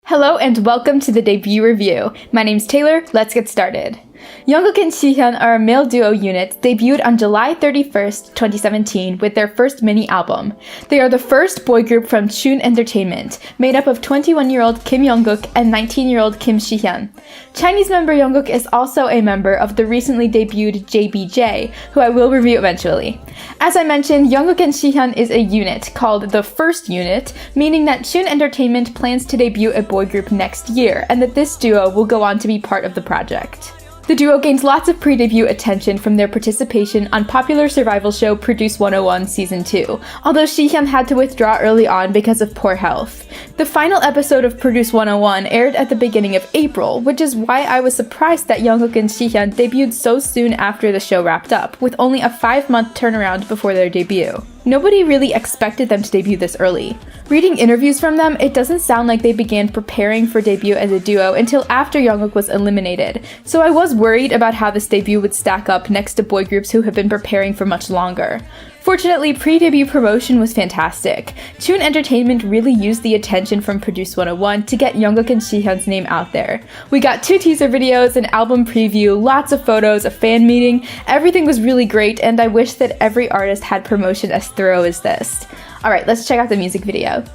Hello and welcome to the debut review. My name's Taylor, let's get started. 용국 and Shihyun are a male duo unit debuted on July 31st, 2017 with their first mini album. They are the first boy group from Chun Entertainment, made up of 21-year-old Kim Younguk and 19-year-old Kim Shihyun. Chinese member Younguk is also a member of the recently debuted JBJ, who I will review eventually. As I mentioned, Younguk and Shihyun is a unit called the first unit, meaning that Chun Entertainment plans to debut a boy group next year, and that this duo will go on to be part of the project. The duo gains lots of pre-debut attention from their participation on popular survival show Produce 101 Season 2, although Shihyun had to withdraw early on because of poor health. The final episode of Produce 101 aired at the beginning of April, which is why I was surprised that Younguk and Shihyun debuted so soon after the show wrapped up, with only a 5-month turnaround before their debut. Nobody really expected them to debut this early. Reading interviews from them, it doesn't sound like they began preparing for debut as a duo until after Younguk was eliminated, so I was worried about how this debut would stack up next to boy groups who have been preparing for much longer. Fortunately, pre-debut promotion was fantastic. Chun Entertainment really used the attention from Produce 101 to get Younguk and Shihyun's name out there. We got 2 teaser videos, an album preview, lots of photos, a fan meeting. Everything was really great, and I wish that every artist had promotion as thorough as this. Alright, let's check out the music video.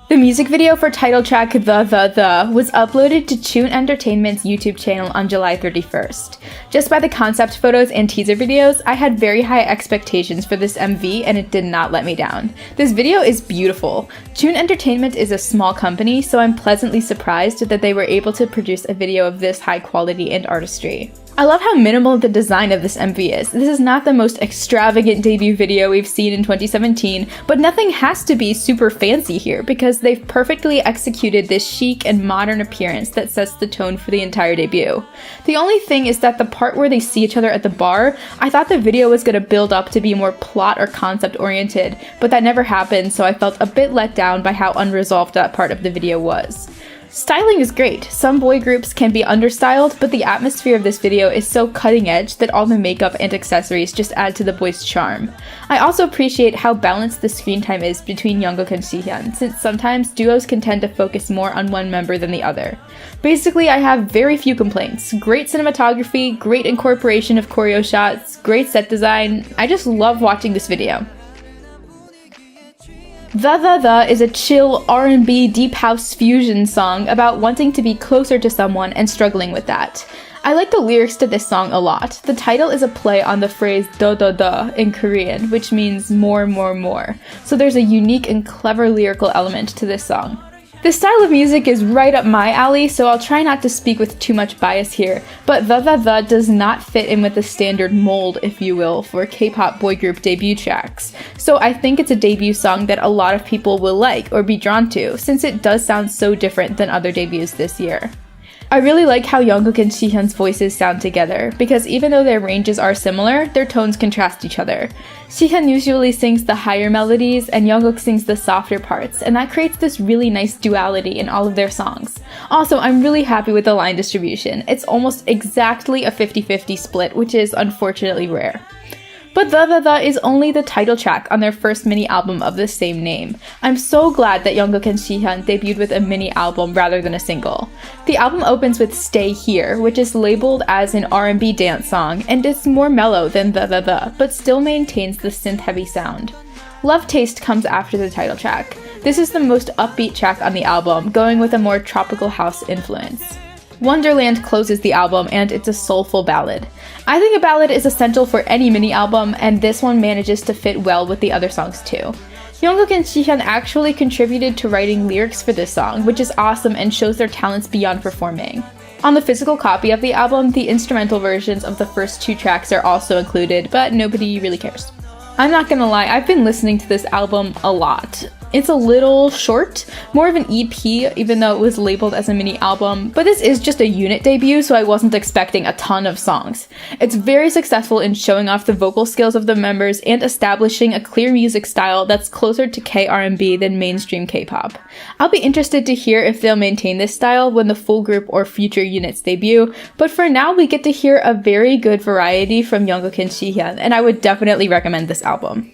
The music video for title track the.the.the was uploaded to Chun Entertainment's YouTube channel on July 31st. Just by the concept photos and teaser videos, I had very high expectations for this MV and it did not let me down. This video is beautiful. Chun Entertainment is a small company, so I'm pleasantly surprised that they were able to produce a video of this high quality and artistry. I love how minimal the design of this MV is. This is not the most extravagant debut video we've seen in 2017, but nothing has to be super fancy here because they've perfectly executed this chic and modern appearance that sets the tone for the entire debut. The only thing is that the part where they see each other at the bar, I thought the video was going to build up to be more plot or concept oriented, but that never happened, so I felt a bit let down by how unresolved that part of the video was. Styling is great. Some boy groups can be understyled, but the atmosphere of this video is so cutting edge that all the makeup and accessories just add to the boys' charm. I also appreciate how balanced the screen time is between Younguk and Shihyun, since sometimes duos can tend to focus more on one member than the other. Basically, I have very few complaints. Great cinematography, great incorporation of choreo shots, great set design. I just love watching this video. The.the.the is a chill R&B deep house fusion song about wanting to be closer to someone and struggling with that. I like the lyrics to this song a lot. The title is a play on the phrase the.the.the in Korean, which means more, more, more. So there's a unique and clever lyrical element to this song. This style of music is right up my alley, so I'll try not to speak with too much bias here, but the.the.the does not fit in with the standard mold, if you will, for K-pop boy group debut tracks. So I think it's a debut song that a lot of people will like or be drawn to, since it does sound so different than other debuts this year. I really like how Younguk and Shihyun's voices sound together, because even though their ranges are similar, their tones contrast each other. Shihyun usually sings the higher melodies, and Younguk sings the softer parts, and that creates this really nice duality in all of their songs. Also, I'm really happy with the line distribution. It's almost exactly a 50-50 split, which is unfortunately rare. But the.the.the is only the title track on their first mini album of the same name. I'm so glad that Younguk and Shihyun debuted with a mini album rather than a single. The album opens with Stay Here, which is labeled as an R&B dance song, and it's more mellow than the.the.the, but still maintains the synth-heavy sound. Love Taste comes after the title track. This is the most upbeat track on the album, going with a more tropical house influence. Wonderland closes the album, and it's a soulful ballad. I think a ballad is essential for any mini album, and this one manages to fit well with the other songs too. Younguk and Shihyun actually contributed to writing lyrics for this song, which is awesome and shows their talents beyond performing. On the physical copy of the album, the instrumental versions of the first 2 tracks are also included, but nobody really cares. I'm not gonna lie, I've been listening to this album a lot. It's a little short, more of an EP, even though it was labeled as a mini album, but this is just a unit debut, so I wasn't expecting a ton of songs. It's very successful in showing off the vocal skills of the members and establishing a clear music style that's closer to K-R&B than mainstream K-pop. I'll be interested to hear if they'll maintain this style when the full group or future units debut, but for now we get to hear a very good variety from Jungkook and Shihyun, and I would definitely recommend this album.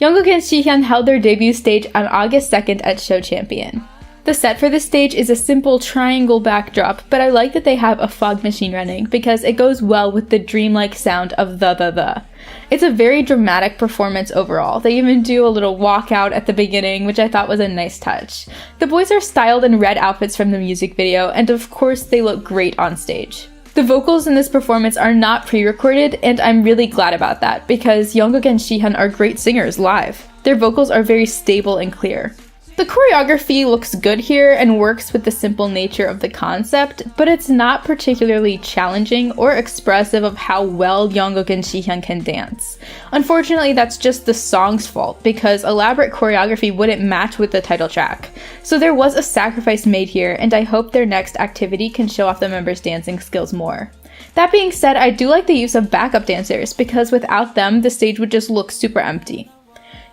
Jungkook and Shihyun held their debut stage on August 2nd at Show Champion. The set for this stage is a simple triangle backdrop, but I like that they have a fog machine running because it goes well with the dreamlike sound of the.the.the. It's a very dramatic performance overall. They even do a little walkout at the beginning, which I thought was a nice touch. The boys are styled in red outfits from the music video, and of course they look great on stage. The vocals in this performance are not pre-recorded, and I'm really glad about that because Jungkook and Shihyun are great singers live. Their vocals are very stable and clear. The choreography looks good here and works with the simple nature of the concept, but it's not particularly challenging or expressive of how well Jungkook and Shihyun can dance. Unfortunately, that's just the song's fault because elaborate choreography wouldn't match with the title track. So there was a sacrifice made here, and I hope their next activity can show off the members' dancing skills more. That being said, I do like the use of backup dancers because without them, the stage would just look super empty.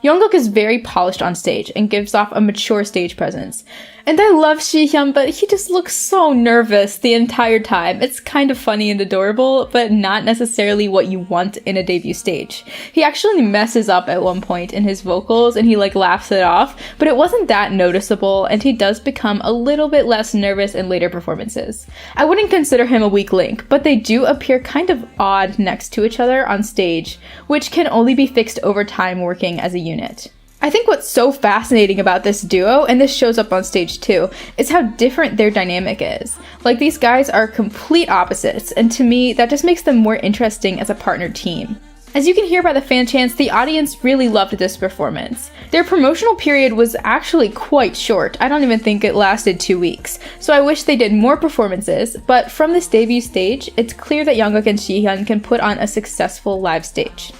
Jungkook is very polished on stage and gives off a mature stage presence. And I love Shihyun, but he just looks so nervous the entire time. It's kind of funny and adorable, but not necessarily what you want in a debut stage. He actually messes up at one point in his vocals and he laughs it off, but it wasn't that noticeable and he does become a little bit less nervous in later performances. I wouldn't consider him a weak link, but they do appear kind of odd next to each other on stage, which can only be fixed over time working as a unit. I think what's so fascinating about this duo, and this shows up on stage too, is how different their dynamic is. These guys are complete opposites, and to me, that just makes them more interesting as a partner team. As you can hear by the fan chants, the audience really loved this performance. Their promotional period was actually quite short. I don't even think it lasted 2 weeks, so I wish they did more performances, but from this debut stage, it's clear that Jungkook and Shihyun can put on a successful live stage.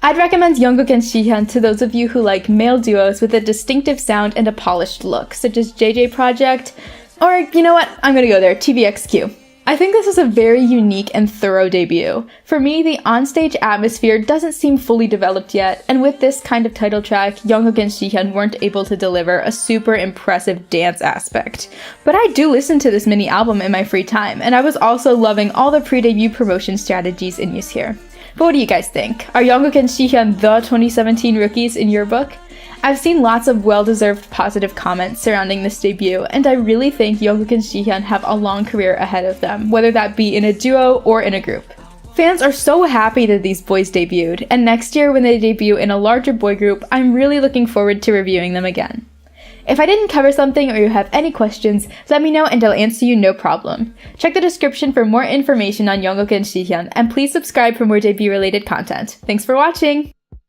I'd recommend Jungkook and Shihyun to those of you who like male duos with a distinctive sound and a polished look, such as JJ Project, or you know what, I'm gonna go there, TVXQ. I think this is a very unique and thorough debut. For me, the onstage atmosphere doesn't seem fully developed yet, and with this kind of title track, Jungkook and Shihyun weren't able to deliver a super impressive dance aspect. But I do listen to this mini album in my free time, and I was also loving all the pre-debut promotion strategies in use here. But what do you guys think? Are Jungkook and Shihyun the 2017 rookies in your book? I've seen lots of well-deserved positive comments surrounding this debut, and I really think Jungkook and Shihyun have a long career ahead of them, whether that be in a duo or in a group. Fans are so happy that these boys debuted, and next year when they debut in a larger boy group, I'm really looking forward to reviewing them again. If I didn't cover something or you have any questions, let me know and I'll answer you no problem. Check the description for more information on Jungkook and Shihyun, and please subscribe for more debut-related content. Thanks for watching!